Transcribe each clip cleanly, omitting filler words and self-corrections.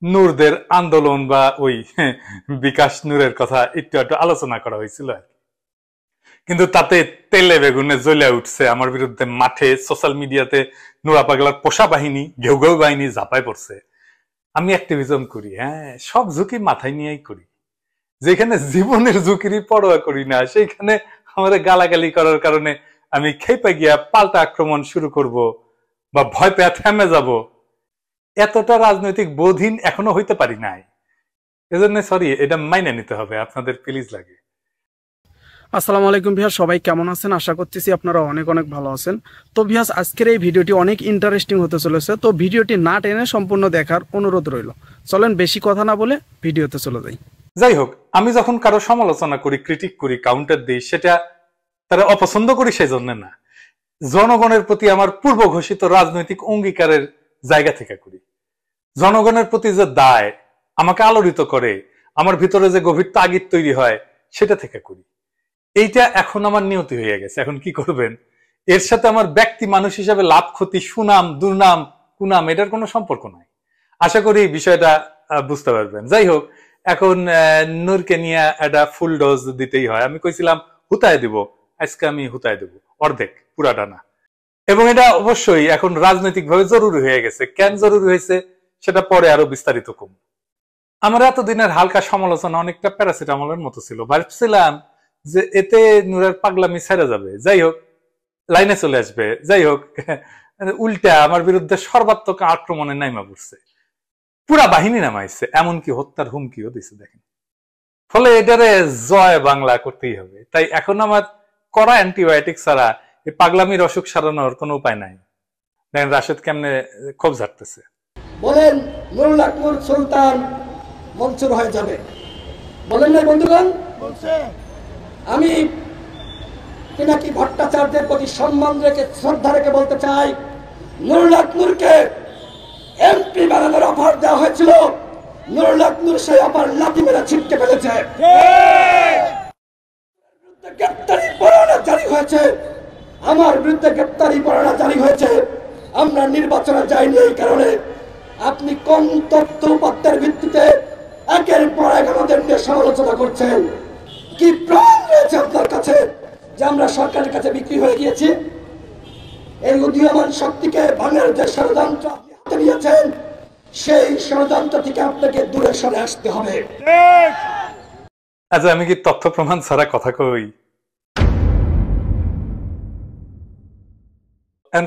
নূরদের আন্দোলন বা ওই বিকাশ নূরের কথা একটু একটু আলোচনা করা হয়েছিল আর কি। কিন্তু তাতে তেলে বেগুনে জ্বলে উঠছে আমার বিরুদ্ধে। মাঠে সোশ্যাল মিডিয়াতে নোরা পাগলার পোষা বাহিনী, ঘেউ ঘেউ বাহিনী ঝাঁপায় পড়ছে। আমি অ্যাক্টিভিজম করি, হ্যাঁ, সব ঝুঁকি মাথায় নিয়েই করি। যেখানে জীবনের ঝুঁকিরই পরোয়া করি না, সেইখানে আমাদের গালাগালি করার কারণে আমি খেপে গিয়া পাল্টা আক্রমণ শুরু করব বা ভয় পেয়ে থেমে যাব, এতটা রাজনৈতিক বোধহীন এখনো হইতে পারি নাই। এজন্য সরি, এটা মাইনে নিতে হবে, আপনাদের প্লিজ লাগে। আসসালামু আলাইকুম ভিউয়ার্স, সবাই কেমন আছেন? আশা করতেছি আপনারা অনেক অনেক ভালো আছেন। তো ভিউয়ার্স, আজকের এই ভিডিওটি অনেক ইন্টারেস্টিং হতে চলেছে। তো ভিডিওটি না টেনে সম্পূর্ণ দেখার অনুরোধ রইল। চলেন বেশি কথা না বলে ভিডিওতে চলে যাই। যাই হোক, আমি যখন কারো সমালোচনা করি, ক্রিটিক করি, কাউন্টার দিই, সেটা তারা অপছন্দ করি সেই জন্য না, জনগণের প্রতি আমার পূর্ব ঘোষিত রাজনৈতিক অঙ্গীকারের জায়গা থেকে করি। জনগণের প্রতি যে দায় আমাকে আলোড়িত করে, আমার ভিতরে যে গভীর তাগিদ তৈরি হয়, সেটা থেকে করি। এইটা এখন আমার নিয়তি হয়ে গেছে। এখন কি করবেন? এর সাথে আমার ব্যক্তি মানুষ হিসেবে লাভ ক্ষতি, সুনাম দুর্নাম কুনাম, এটার কোনো সম্পর্ক নাই। আশা করি বিষয়টা বুঝতে পারবেন। যাই হোক, এখন নূরকে নিয়ে একটা ফুল ডোজ দিতেই হয়। আমি কইছিলাম হুতায় দিব, আজকে আমি হুতায় দেব, অর্ধেক, পুরাটা না। এবং এটা অবশ্যই এখন রাজনৈতিক ভাবে জরুরি হয়ে গেছে। কেন জরুরি হয়েছে সেটা পরে আরো বিস্তারিত কম। আমার এতদিনের হালকা সমালোচনা অনেকটা প্যারাসিটামলের মতো ছিল। ভাবছিলাম যে এতে নূরের পাগলামি ছেড়ে যাবে, যাই হোক লাইনে চলে আসবে, যাই হোক উল্টা আমার বিরুদ্ধে সর্বাত্মক আক্রমণে নাইমা পড়ছে, পুরা বাহিনী নামাইছে, এমনকি হত্যার হুমকিও দিছে। দেখেন, ফলে এটারে জয় বাংলা করতেই হবে। তাই এখন আমার কড়া অ্যান্টিবায়োটিক ছাড়া এই পাগলামির অসুখ সারানোর কোনো উপায় নাই। দেখেন রাশেদ কেমনে ক্ষোভ ঝাড়তেছে। বলেন নুরুল আকমর সুলতান মনসুর হয়ে যাবে, বলেন না বন্ধুগণ? আমি পিনাকি ভট্টাচার্যের প্রতি সম্মান রেখে, শ্রদ্ধা রেখে বলতে চাই, নুরুল আকমরকে এমপি বানানোর অফার দেওয়া হয়েছিল, নুরুল আকমর সেই অফার লাথি মেরে ছিটকে ফেলেছে। গ্রেপ্তারি পরোয়ানা জারি হয়েছে, আমার বিরুদ্ধে গ্রেপ্তারি পরোয়ানা জারি হয়েছে। আমরা নির্বাচনে যাইনি এই কারণে। আপনি কোন তথ্য উপাত্তের ভিত্তিতে একের পর এক আমাদের নিয়ে সমালোচনা করছেন? কি প্রমাণ রয়েছে আপনার কাছে যে আমরা সরকারের কাছে বিক্রি হয়ে গিয়েছি? এই উদীয়মান শক্তিকে ভাঙার যে ষড়যন্ত্র আপনি হাতে নিয়েছেন, সেই ষড়যন্ত্র থেকে আপনাকে দূরে সরে আসতে হবে। আচ্ছা, আমি কি তথ্য প্রমাণ ছাড়া কথা কই?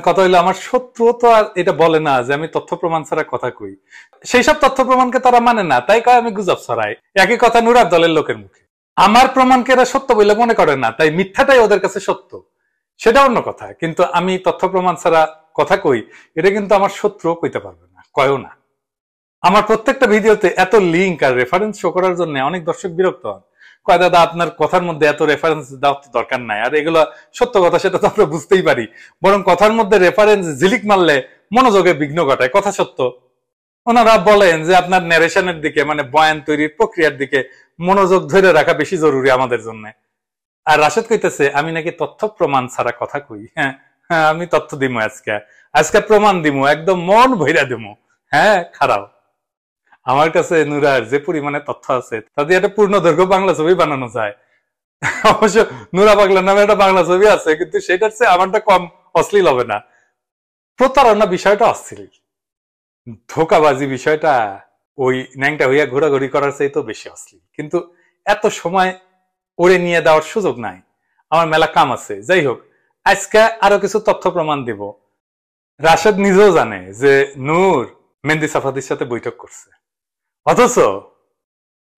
কথা হইলো, আমার শত্রু তো আর এটা বলে না যে আমি তথ্য প্রমাণ ছাড়া কথা কই। সেই সব তথ্য প্রমাণকে তারা মানে না, তাই কয় আমি গুজব ছড়াই। একই কথা নুরার দলের লোকের মুখে। আমার প্রমাণকে এরা সত্য বলে মনে করে না, তাই মিথ্যাটাই ওদের কাছে সত্য, সেটা অন্য কথা। কিন্তু আমি তথ্য প্রমাণ ছাড়া কথা কই, এটা কিন্তু আমার শত্রু কইতে পারবে না, কয়ও না। আমার প্রত্যেকটা ভিডিওতে এত লিঙ্ক আর রেফারেন্স শো করার জন্য অনেক দর্শক বিরক্ত হন। কয় দাদা, আপনার কথার মধ্যে এত রেফারেন্স দেওয়ার তো দরকার নাই, আর এগুলো সত্য কথা সেটা তো আমরা বুঝতেই পারি, বরং কথার মধ্যে রেফারেন্স ঝিলিক মারলে মনোযোগে বিঘ্ন ঘটায়। কথা সত্য। ওনারা বলেন যে আপনার ন্যারেশনের দিকে, মানে বয়ান তৈরির প্রক্রিয়ার দিকে মনোযোগ ধরে রাখা বেশি জরুরি আমাদের জন্য। আর রাশেদ কইতেছে আমি নাকি তথ্য প্রমাণ ছাড়া কথা কই। হ্যাঁ হ্যাঁ, আমি তথ্য দিমু, আজকে প্রমাণ দিমু, একদম মন ভৈরা দিমু। হ্যাঁ, খারাপ। আমার কাছে নুরার যে পরিমাণে তথ্য আছে, তাতে একটা পূর্ণ দৈর্ঘ্য বাংলা ছবি বানানো যায়। অবশ্য নুরা পাগলা নামে একটা বাংলা ছবি আছে, কিন্তু সেটার চেয়ে আমারটা কম অশ্লীল হবে না। প্রতারণা বিষয়টা অশ্লীল, ধোকাবাজি বিষয়টা ওই ন্যাংটা হইয়া ঘোরাঘুরি করার চাইতে বেশি অশ্লীল। কিন্তু এত সময় ওরে নিয়ে দেওয়ার সুযোগ নাই, আমার মেলা কাম আছে। যাই হোক, আজকে আরো কিছু তথ্য প্রমাণ দিব। রাশেদ নিজেও জানে যে নূর মেহেদী সাফাদির সাথে বৈঠক করছে, অথচ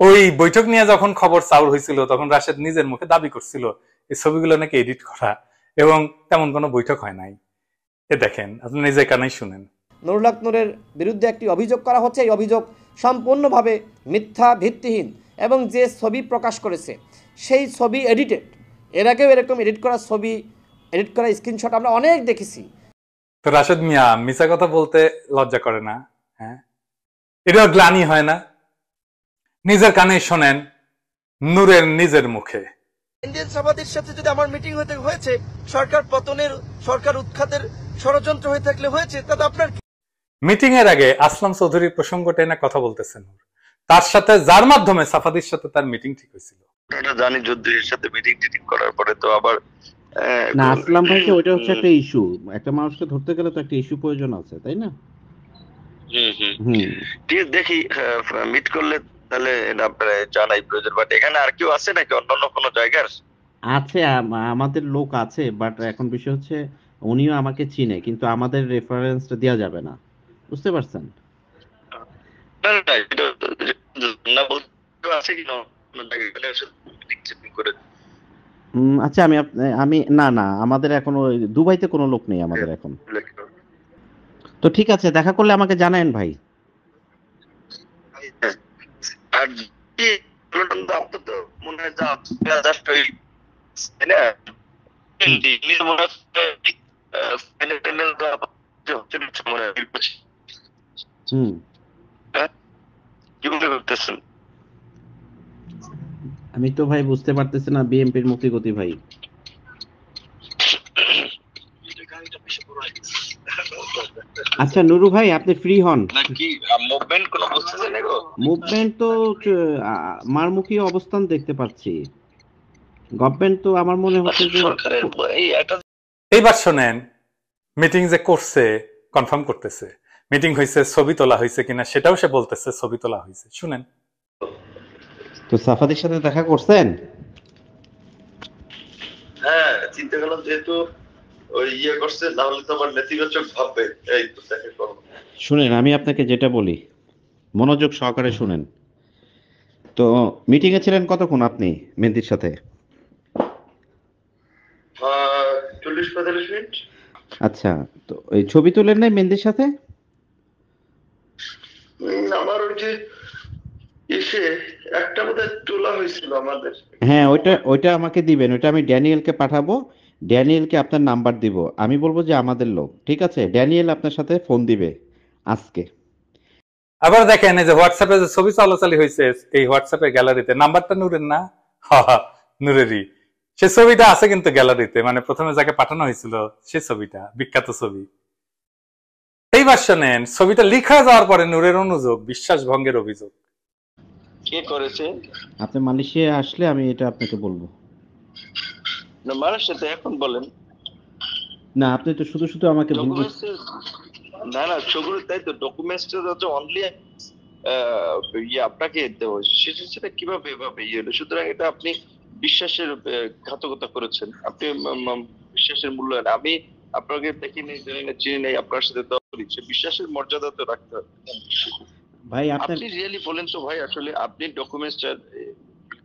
ওই বৈঠক নিয়ে যখন খবর চাউর হয়েছিল, তখন রাশেদ নিজের মুখে দাবি করছিল এই ছবিগুলো নাকি এডিট করা, এবং তেমন কোনো বৈঠক হয় নাই। এ দেখেন, আপনি নিজে কানেই শুনেন। নুরুল আকমরের বিরুদ্ধে একটি অভিযোগ করা হচ্ছে। এই অভিযোগ সম্পূর্ণভাবে মিথ্যা, ভিত্তিহীন, এবং যে ছবি প্রকাশ করেছে সেই ছবি এডিটেড। এর আগেও এরকম এডিট করা ছবি, এডিট করা স্ক্রিনশট আমরা অনেক দেখেছি। তো রাশেদ মিয়া মিছা কথা বলতে লজ্জা করে না? হ্যাঁ, এটা গ্লানি হয় না? নিজের কানে শোনেন, নূরের নিজের মুখে। ইন্ডিয়ান সাংবাদিকদের সাথে যদি আমার মিটিং হয়েছে, সরকার পতনের, সরকার উৎখাতের ষড়যন্ত্র হয়ে থাকলে হয়েছে, তাতে আপনার মিটিং এর আগে আসলাম চৌধুরীর প্রসঙ্গটা এনে কথা বলতেছেন, তার সাথে যার মাধ্যমে সাফাদির সাথে তার মিটিং ঠিক হয়েছিল। জানি যুদ্ধের সাথে মিটিং করার পরে তো আবার না, আসলাম ভাইকে ওইটা হচ্ছে একটা ইস্যু, একটা মানুষকে ধরতে গেলে তো একটা ইস্যু প্রয়োজন আছে, তাই না? ঠিক আছে, দেখি মিট করলে তাহলে আপনারা জানাই প্রয়োজন। বাট এখানে আর কেউ আছে নাকি অন্যান্য কোনো জায়গার? আছে, আমাদের লোক আছে, বাট এখন বিষয় হচ্ছে উনিও আমাকে চিনে, কিন্তু আমাদের রেফারেন্সটা দেওয়া যাবে না, বুঝতে পারছেন? আচ্ছা, আমি না না, আমাদের এখন দুবাইতে কোনো লোক নেই আমাদের এখন। তো ঠিক আছে, দেখা করলে আমাকে জানায়েন ভাই। আর তো মনে হয় আমি তো ভাই বুঝতে পারতেছি না বিএনপির মুক্তি গতি ভাই। আচ্ছা নুরু ভাই, আপনি ফ্রি হন নাকি? মুভমেন্ট কোনো বুঝতেছেন না গো? মুভমেন্ট তো মারমুখী অবস্থান দেখতে পাচ্ছি। গভর্নমেন্ট তো আমার মনে হচ্ছে যে এইবার শোনেন, মিটিং যে করছে কনফার্ম করতেছে, মিটিং হয়েছে, ছবি তোলা হয়েছে কিনা সেটাও সে বলতেছে ছবি তোলা হয়েছে। শুনেন, তো সাফাদির সাথে দেখা করছেন? হ্যাঁ, চিন্তা করলাম যেহেতু ওই করছে, তাহলে তো আবার নেতিবাচক ভাববে। এই তো দেখা করব। শুনেন, আমি আপনাকে যেটা বলি মনোযোগ সহকারে শুনেন। তো মিটিং এ ছিলেন কতক্ষণ আপনি মেহেদীর সাথে? 40-45 মিনিট। আচ্ছা, তো এই ছবি তুলেন নাই মেহেদীর সাথে? আমার ওই যে এসে একটা বোধহয় তোলা হয়েছিল আমাদের। হ্যাঁ, ওইটা আমাকে দিবেন, ওইটা আমি ড্যানিয়েলকে পাঠাবো, ড্যানিয়েলকে আপনার নাম্বার দিব, আমি বলবো যে আমাদের লোক, ঠিক আছে? ড্যানিয়েল আপনার সাথে ফোন দিবে আজকে। আবার দেখেন এই যে হোয়াটসঅ্যাপে যে ছবি চলাচলি হয়েছে, এই হোয়াটসঅ্যাপের গ্যালারিতে নাম্বারটা নূরের না, নূরেরই। সে ছবিটা আছে কিন্তু গ্যালারিতে, মানে প্রথমে যাকে পাঠানো হয়েছিল সে ছবিটা, বিখ্যাত ছবি। এইবার শোনেন, ছবিটা লিখা যাওয়ার পরে নূরের অনুযোগ বিশ্বাস ভঙ্গের অভিযোগ। কে করেছে? আপনি মালয়েশিয়া আসলে আমি এটা আপনাকে বলবো। না, মালয়েশিয়াতে এখন বলেন না, আপনি তো শুধু শুধু আমাকে বলবেন। না না, ছবির তাই তো ডকুমেন্টসটা তো অনলি আপনাকে দেওয়া, সেটা কিভাবে এভাবে হলো? সুতরাং এটা আপনি বিশ্বাসের ঘাতকতা করেছেন, আপনি বিশ্বাসের মূল্যায়ন। আমি আপনাকে দেখিনি, জানি না, চিনি নাই, আপনার সাথে তো বিশ্বাসের মর্যাদা তো রাখতে হবে ভাই। আপনি রিয়েলি বলেন তো ভাই, আসলে আপনি ডকুমেন্টসটা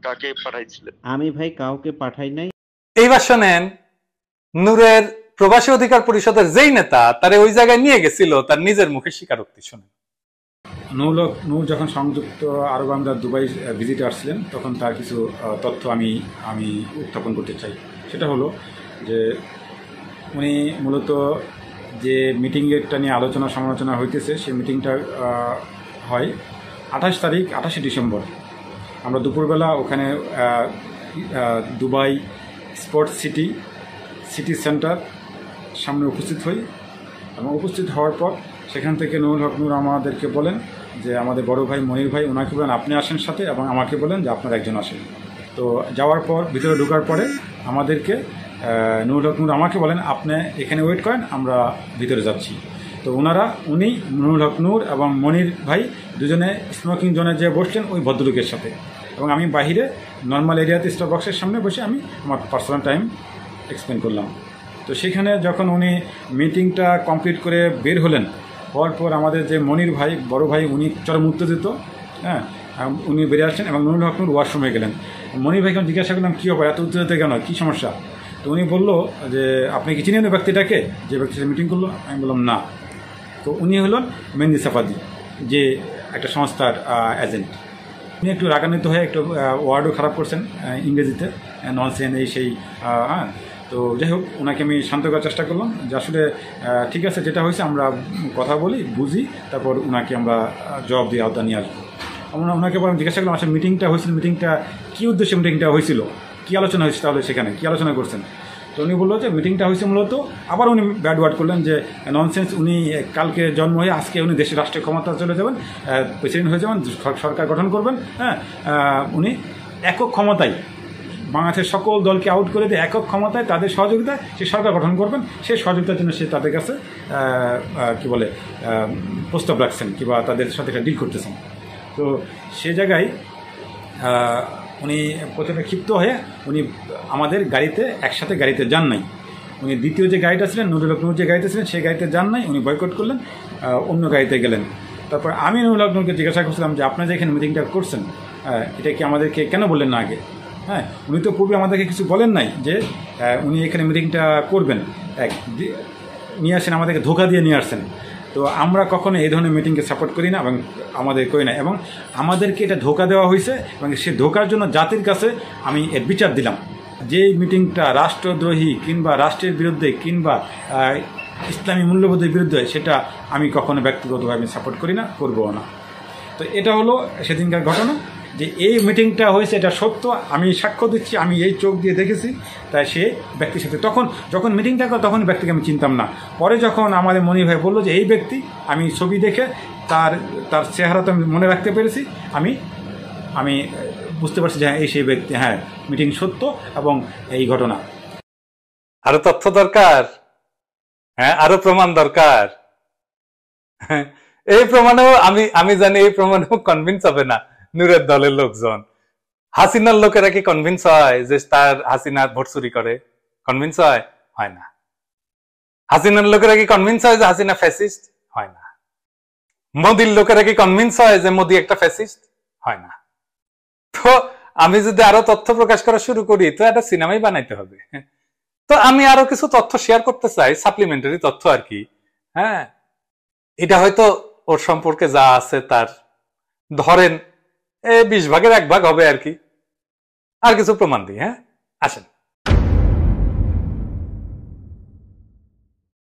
কাকে পাঠাইছিলেন? আমি ভাই কাউকে পাঠাই নাই। এইবার শোনেন, নূরের প্রবাসী অধিকার পরিষদের যেই নেতা তারে ওই জায়গায় নিয়ে গেছিল তার নিজের মুখে স্বীকারোক্তি শুনেন। নূর যখন সংযুক্ত আরব আমিরাত দুবাই ভিজিটে আসছিলেন, তখন তার কিছু তথ্য আমি উত্থাপন করতে চাই। সেটা হলো যে উনি মূলত যে মিটিংয়েরটা নিয়ে আলোচনা সমালোচনা হইতেছে, সেই মিটিংটা হয় 28 ডিসেম্বর। আমরা দুপুরবেলা ওখানে দুবাই স্পোর্টস সিটি সেন্টার সামনে উপস্থিত হই, এবং উপস্থিত হওয়ার পর সেখান থেকে নুরুল হক নূর আমাদেরকে বলেন যে আমাদের বড় ভাই মনির ভাই, ওনাকে বলেন আপনি আসেন সাথে, এবং আমাকে বলেন যে আপনার একজন আসেন। তো যাওয়ার পর ভিতরে ঢোকার পরে আমাদেরকে নুরুল হক নূর আমাকে বলেন আপনি এখানে ওয়েট করেন, আমরা ভিতরে যাচ্ছি। তো উনি নুরুল হক নূর এবং মনির ভাই দুজনে স্মোকিং জোনে যেয়ে বসলেন ওই ভদ্রলোকের সাথে, এবং আমি বাহিরে নর্মাল এরিয়াতে স্টার বক্সের সামনে বসে আমি আমার পার্সোনাল টাইম এক্সপ্লেন করলাম। তো সেখানে যখন উনি মিটিংটা কমপ্লিট করে বের হওয়ার পর আমাদের যে মনির ভাই, বড় ভাই, উনি চরম উত্তেজিত, হ্যাঁ, উনি বেরিয়ে আসছেন এবং নুরুল হক নূর ওয়াশরুমে গেলেন। মনির ভাইকে জিজ্ঞাসা করলাম কী ব্যাপার, এত উত্তেজিত কেন, কী সমস্যা? তো উনি বললো যে আপনি কি চিনেন ওই ব্যক্তিটাকে, যে ব্যক্তির সাথে মিটিং করলো? আমি বললাম না। তো উনি হলেন মেহেদী সাফাদি, যে একটা সংস্থার এজেন্ট। উনি একটু রাগান্বিত হয়ে একটু ওয়ার্ডও খারাপ করছেন ইংরেজিতে, ননসেন্স এই সেই, হ্যাঁ। তো যাই হোক, ওনাকে আমি শান্ত করার চেষ্টা করলাম যে আসলে ঠিক আছে, যেটা হয়েছে আমরা কথা বলি, বুঝি, তারপর ওনাকে আমরা জবাব দিয়ে আওতা নিয়ে আসবো। আমরা ওনাকে পর জিজ্ঞাসা করলাম আসলে মিটিংটা হয়েছিল, মিটিংটা কী উদ্দেশ্যে মিটিংটা হয়েছিল, কী আলোচনা হয়েছে, তাহলে সেখানে কী আলোচনা করছেন? তো তো উনি বললো যে মিটিংটা হয়েছে মূলত, আবার উনি ব্যাড ওয়ার্ড করলেন যে ননসেন্স, উনি কালকে জন্ম হয়ে আজকে উনি দেশের রাষ্ট্রীয় ক্ষমতা চলে যাবেন, প্রেসিডেন্ট হয়ে যাবেন, সরকার গঠন করবেন। হ্যাঁ, উনি একক ক্ষমতায় বাংলাদেশের সকল দলকে আউট করে দিয়ে একক ক্ষমতায় তাদের সহযোগিতায় সে সরকার গঠন করবেন, সেই সহযোগিতার জন্য সে তাদের কাছে কি বলে প্রস্তাব রাখছেন কিংবা তাদের সাথে একটা ডিল করতেছেন। তো সে জায়গায় উনি প্রথমে ক্ষিপ্ত হয়ে উনি আমাদের গাড়িতে একসাথে গাড়িতে যান নাই। উনি দ্বিতীয় যে গাড়িটা ছিলেন, নুরুল হক নূর যে গাড়িতে ছিলেন সেই গাড়িতে যান নাই, উনি বয়কট করলেন, অন্য গাড়িতে গেলেন। তারপর আমি নুরুল হক নূরকে জিজ্ঞাসা করছিলাম যে আপনারা যে এখানে মিটিংটা করছেন এটা কি আমাদেরকে কেন বললেন না আগে? হ্যাঁ, উনি তো পূর্বে আমাদেরকে কিছু বলেন নাই যে উনি এখানে মিটিংটা করবেন, নিয়ে আসেন, আমাদেরকে ধোঁকা দিয়ে নিয়ে আসছেন। তো আমরা কখনো এই ধরনের মিটিংকে সাপোর্ট করি না এবং আমাদের করি না, এবং আমাদেরকে এটা ধোঁকা দেওয়া হয়েছে এবং সেই ধোঁকার জন্য জাতির কাছে আমি এর বিচার দিলাম। যে মিটিংটা রাষ্ট্রদ্রোহী কিংবা রাষ্ট্রের বিরুদ্ধে কিংবা ইসলামী মূল্যবোধের বিরুদ্ধে, সেটা আমি কখনো ব্যক্তিগতভাবে সাপোর্ট করি না, করবো না। তো এটা হলো সেদিনকার ঘটনা, যে এই মিটিংটা হয়েছে, এটা সত্য, আমি সাক্ষ্য দিচ্ছি, আমি এই চোখ দিয়ে দেখেছি। তাই সে ব্যক্তির সাথে যখন মিটিংটা করে তখন ব্যক্তিকে আমি চিনতাম না। পরে যখন আমাদের মনির ভাই বললো যে এই ব্যক্তি, আমি ছবি দেখে তার চেহারা তো আমি মনে রাখতে পেরেছি, আমি বুঝতে পারছি যে হ্যাঁ এই সেই ব্যক্তি, হ্যাঁ মিটিং সত্য এবং এই ঘটনা। আরো তথ্য দরকার, হ্যাঁ আরো প্রমাণ দরকার। এই প্রমাণেও আমি জানি এই প্রমাণেও কনভিন্স হবে না নূরের দলের লোকজন। হাসিনার লোকেরা কি কনভিন্স হয় যে হাসিনা ভোট চুরি করে? কনভিন্স হয় না। হাসিনার লোকেরা কি কনভিন্স হয় যে হাসিনা ফ্যাসিস্ট? হয় না। মোদির লোকেরা কি কনভিন্স হয় যে মোদি একটা ফ্যাসিস্ট? হয় না। তো আমি যদি আরো তথ্য প্রকাশ করা শুরু করি তো একটা সিনেমাই বানাইতে হবে। তো আমি আরো কিছু তথ্য শেয়ার করতে চাই, সাপ্লিমেন্টারি তথ্য আর কি। হ্যাঁ, এটা হয়তো ওর সম্পর্কে যা আছে তার ধরেন 20 ভাগের 1 ভাগ হবে আর কি। আর কিছু প্রমাণ দিই। হ্যাঁ, আসেন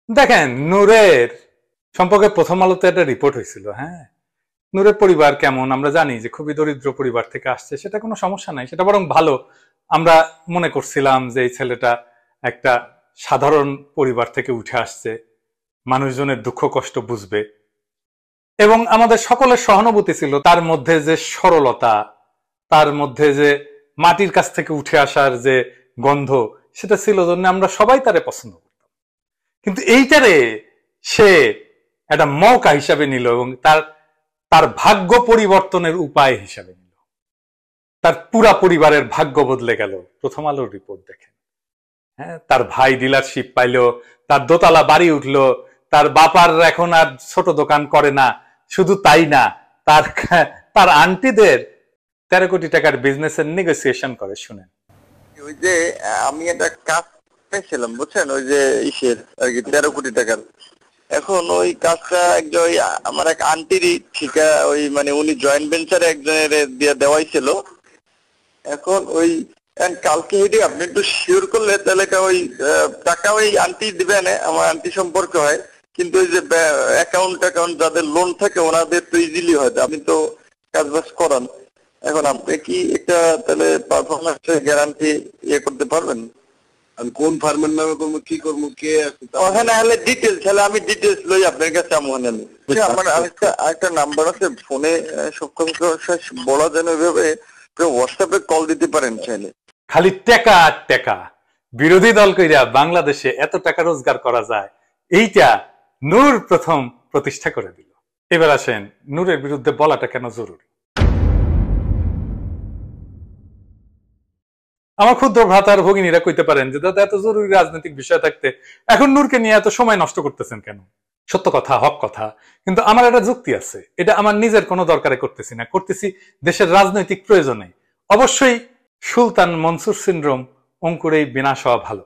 দেখেন নূরের সম্পর্কে প্রথম আলোতে একটা রিপোর্ট হয়েছিল। হ্যাঁ, নূরের পরিবার কেমন আমরা জানি, যে খুবই দরিদ্র পরিবার থেকে আসছে, সেটা কোনো সমস্যা নাই, সেটা বরং ভালো। আমরা মনে করছিলাম যে এই ছেলেটা একটা সাধারণ পরিবার থেকে উঠে আসছে, মানুষজনের দুঃখ কষ্ট বুঝবে, এবং আমাদের সকলের সহানুভূতি ছিল তার মধ্যে যে সরলতা, তার মধ্যে যে মাটির কাছ থেকে উঠে আসার যে গন্ধ, সেটা ছিল জন্য আমরা সবাই তারে পছন্দ করতাম। কিন্তু এইটারে সে একটা মৌকা হিসাবে নিল এবং তার ভাগ্য পরিবর্তনের উপায় হিসাবে নিল। তার পুরা পরিবারের ভাগ্য বদলে গেল। প্রথম আলোর রিপোর্ট দেখেন। হ্যাঁ, তার ভাই ডিলারশিপ পাইলো, তার দোতলা বাড়ি উঠলো, তার বাপার এখন আর ছোট দোকান করে না। শুধু তাই না, তার আন্টিদের 13 কোটি টাকার বিজনেসের নেগোসিয়েশন করে। শুনেন, ওই যে আমি একটা কাজ পেয়েছিলাম বুঝছেন, ওই যে ইসের আর কি 13 কোটি টাকার। এখন ওই কাজটা একজন আমার এক আন্টিরই ঠিকা, ওই মানে উনি জয়েন্ট ভেঞ্চারে একজনের দিয়ে দেওয়াই ছিল। এখন ওই কালকে হেঁটে আপনি একটু শিওর করলে তাহলে ওই টাকা ওই আন্টি দিবেন, আমার আন্টি সম্পর্ক হয়, কিন্তু ওই যে অ্যাকাউন্ট যাদের লোন থাকে ওনাদের তো ইজিলি হয়, আপনি তো কাজ বাজ করান। এখন আপনি কি একটা তাহলে পারফরমেন্সের গ্যারান্টি করতে পারবেন? আমি কোন ফার্মের নামে করবো, কি করবো, কে ওখানে হলে ডিটেলস, হলে আমি ডিটেলস লই আপনার কাছে। আমার আরেকটা নাম্বার আছে ফোনে, সব কথা বলা যেন ওইভাবে হোয়াটসঅ্যাপে কল দিতে পারেন চাইলে। খালি টাকা আর টাকা, বিরোধী দল কইরা বাংলাদেশে এত টাকা রোজগার করা যায়, এইটা নূর প্রথম প্রতিষ্ঠা করে দিল। এবার আসেন নূরের বিরুদ্ধে বলাটা কেন জরুরি। আমার ক্ষুদ্র ভ্রাতার ভগিনীরা কইতে পারেন যে দাদা এত জরুরি রাজনৈতিক বিষয় থাকতে এখন নূরকে নিয়ে এত সময় নষ্ট করতেছেন কেন? সত্য কথা, হক কথা, কিন্তু আমার একটা যুক্তি আছে। এটা আমার নিজের কোনো দরকারে করতেছি না, করতেছি দেশের রাজনৈতিক প্রয়োজনে। অবশ্যই সুলতান মনসুর সিনড্রোম অঙ্কুরেই বিনাশ হওয়া ভালো।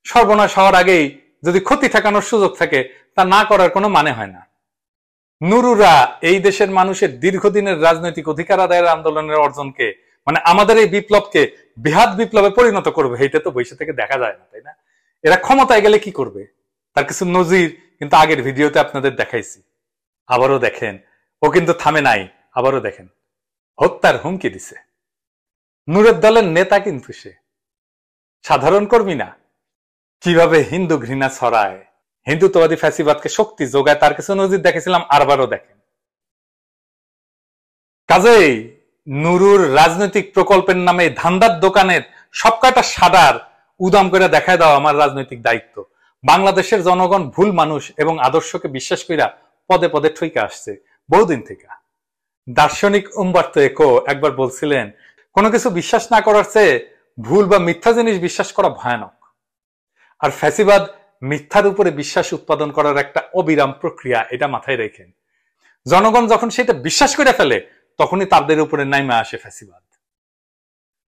সর্বনাশ হওয়ার আগেই যদি ক্ষতি ঠেকানোর সুযোগ থাকে তা না করার কোনো মানে হয় না। নুরুরা এই দেশের মানুষের দীর্ঘদিনের রাজনৈতিক অধিকার আদায়ের আন্দোলনের অর্জনকে, মানে আমাদের এই বিপ্লবকে বৃহৎ বিপ্লবে পরিণত করবে, এটা তো বৈশা থেকে দেখা যায় না, তাই না? এরা ক্ষমতায় গেলে কি করবে তার কিছু নজির কিন্তু আগের ভিডিওতে আপনাদের দেখাইছি। আবারও দেখেন, ও কিন্তু থামে নাই, আবারও দেখেন, হত্যার হুমকি দিছে। নূরের দলের নেতা কিন্তু সে সাধারণ কর্মী না। কিভাবে হিন্দু ঘৃণা ছড়ায়, হিন্দুত্ববাদী ফ্যাসিবাদকে শক্তি যোগায়, তার কিছু নজির দেখেছিলাম, আরবারও দেখেন। কাজেই নুরুর রাজনৈতিক প্রকল্পের নামে ধান্দার দোকানের সবকটা সাদার উদাম করে দেখায় দেওয়া আমার রাজনৈতিক দায়িত্ব। বাংলাদেশের জনগণ ভুল মানুষ এবং আদর্শকে বিশ্বাস কইরা পদে পদে ঠইকে আসছে বহুদিন থেকে। দার্শনিক উম্বার্তো একো একবার বলছিলেন, কোনো কিছু বিশ্বাস না করার চেয়ে ভুল বা মিথ্যা জিনিস বিশ্বাস করা ভয়ানক। আর ফ্যাসিবাদ মিথ্যার উপরে বিশ্বাস উৎপাদন করার একটা অবিরাম প্রক্রিয়া, এটা মাথায় রেখেন। জনগণ যখন সেটা বিশ্বাস করে ফেলে তখনই তাদের উপরে নাইমা আসে ফ্যাসিবাদ।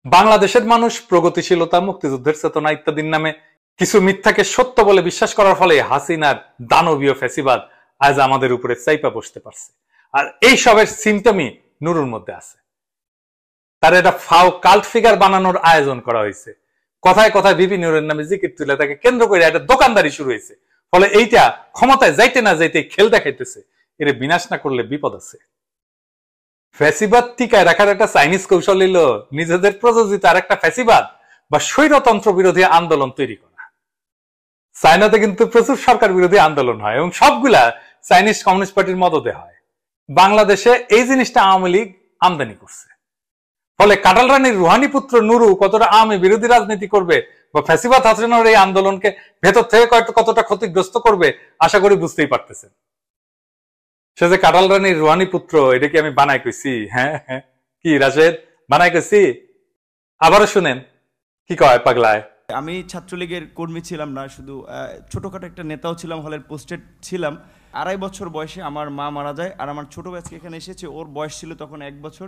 বাংলাদেশের মানুষ প্রগতিশীলতা, মুক্তিযুদ্ধের চেতনা ইত্যাদির নামে কিছু মিথ্যাকে সত্য বলে বিশ্বাস করার ফলে হাসিনার দানবীয় ফ্যাসিবাদ আজ আমাদের উপরে চাইপা বসতে পারছে। আর এই সবের সিমটমই নুরুর মধ্যে আছে। তার এটা ফাও কাল্ট ফিগার বানানোর আয়োজন করা হয়েছে। কথায় কথায় বিপি নুরের নামে জিকির তুলে তাকে কেন্দ্র করে একটা দোকানদারি শুরু হয়েছে। ফলে এইটা ক্ষমতায় যাইতে না যাইতে খেল দেখাইতেছে। এর বিনাশ না করলে বিপদ আছে। ফ্যাসিবাদ টিকায় রাখার একটা চাইনিজ কৌশল হলো নিজেদের প্রযোজিত আর একটা ফ্যাসিবাদ বা স্বৈরতন্ত্র বিরোধী আন্দোলন তৈরি করা। চায়নাতে কিন্তু প্রচুর সরকার বিরোধী আন্দোলন হয় এবং সবগুলা চাইনিজ কমিউনিস্ট পার্টির মদদে হয়। বাংলাদেশে এই জিনিসটা আওয়ামী লীগ আমদানি করছে। ফলে কাটাল রানীর রুহানি পুত্র নুরু কতটা আওয়ামী বিরোধী রাজনীতি করবে বা ফ্যাসিবাদ হাসিনার এই আন্দোলনকে ভেতর থেকে কতটা ক্ষতিগ্রস্ত করবে আশা করি বুঝতেই পারতেছেন। সে যে কাটাল রানীর রুহানি পুত্র, এটা কি আমি বানাই কইছি? হ্যাঁ হ্যাঁ, কি রাশেদ বানাই কইছি? আবারও শুনেন কি কয় পাগলায়। আমি ছাত্রলীগের কর্মী ছিলাম না, শুধু ছোটখাটো একটা নেতাও ছিলাম, হলের পোস্টেড ছিলাম। 2.5 বছর বয়সে আমার মা মারা যায়। আর আমার ছোট ভাইকে এখানে এসেছে, ওর বয়স ছিল তখন 1 বছর।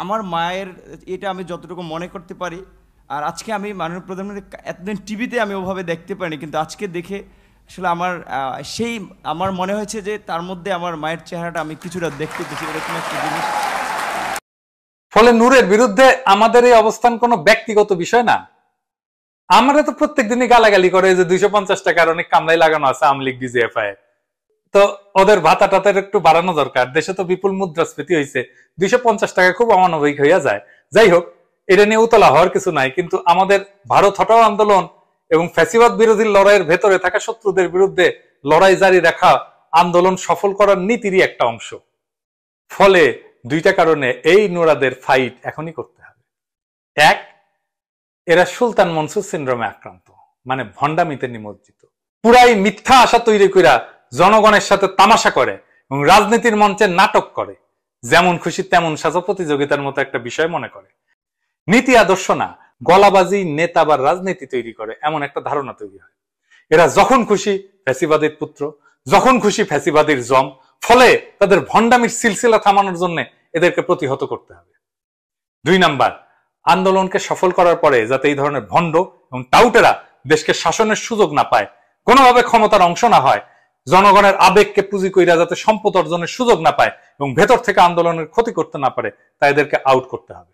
আমার মায়ের এটা আমি যতটুকু মনে করতে পারি। আর আজকে আমি মাননীয় প্রধানমন্ত্রী এতদিন টিভিতে আমি ওভাবে দেখতে পারিনি, কিন্তু আজকে দেখে আসলে আমার মনে হয়েছে যে তার মধ্যে আমার মায়ের চেহারাটা আমি কিছুটা দেখতে পেয়েছি, এরকম একটা জিনিস। ফলে নূরের বিরুদ্ধে আমাদের এই অবস্থান কোনো ব্যক্তিগত বিষয় না। আমরা তো প্রত্যেক দিনই গালাগালি করে যে 250 টাকার অনেক কামলাই লাগানো আছে আওয়ামী লীগ ডিজিএফআই, তো ওদের ভাতা টাতার একটু বাড়ানো দরকার। দেশে তো বিপুল মুদ্রাস্ফীতি হয়েছে, 250 টাকা খুব অমানবিক হইয়া যায়। যাই হোক, এটা নিয়ে উতলা হওয়ার কিছু নাই। কিন্তু আমাদের ভারত হটাও আন্দোলন এবং ফ্যাসিবাদ বিরোধী লড়াইয়ের ভেতরে থাকা শত্রুদের বিরুদ্ধে লড়াই জারি রাখা আন্দোলন সফল করার নীতিরই একটা অংশ। ফলে দুইটা কারণে এই নোরাদের ফাইট এখনই করতে হবে। এক, এরা সুলতান মনসুর সিনড্রোমে আক্রান্ত, মানে ভণ্ডামিতে নিমজ্জিত। পুরাই মিথ্যা আশা তৈরি কইরা জনগণের সাথে তামাশা করে এবং রাজনীতির মঞ্চে নাটক করে, যেমন খুশি তেমন সাজা প্রতিযোগিতার মতো একটা বিষয় মনে করে। নীতি আদর্শ না, গলাবাজি, নেতা বা রাজনীতি তৈরি করে, এমন একটা ধারণা তৈরি হয়। এরা যখন খুশি ফ্যাসিবাদের পুত্র, যখন খুশি ফ্যাসিবাদের জম। ফলে তাদের ভণ্ডামির সিলসিলা থামানোর জন্য এদেরকে প্রতিহত করতে হবে। 2 নাম্বার, আন্দোলনকে সফল করার পরে যাতে এই ধরনের ভণ্ড এবং টাউটেরা দেশকে শাসনের সুযোগ না পায়, কোনোভাবে ক্ষমতার অংশ না হয়, জনগণের আবেগকে পুঁজি কইরা যাতে সম্পদ অর্জনের সুযোগ না পায় এবং ভেতর থেকে আন্দোলনের ক্ষতি করতে না পারে, তা এদেরকে আউট করতে হবে।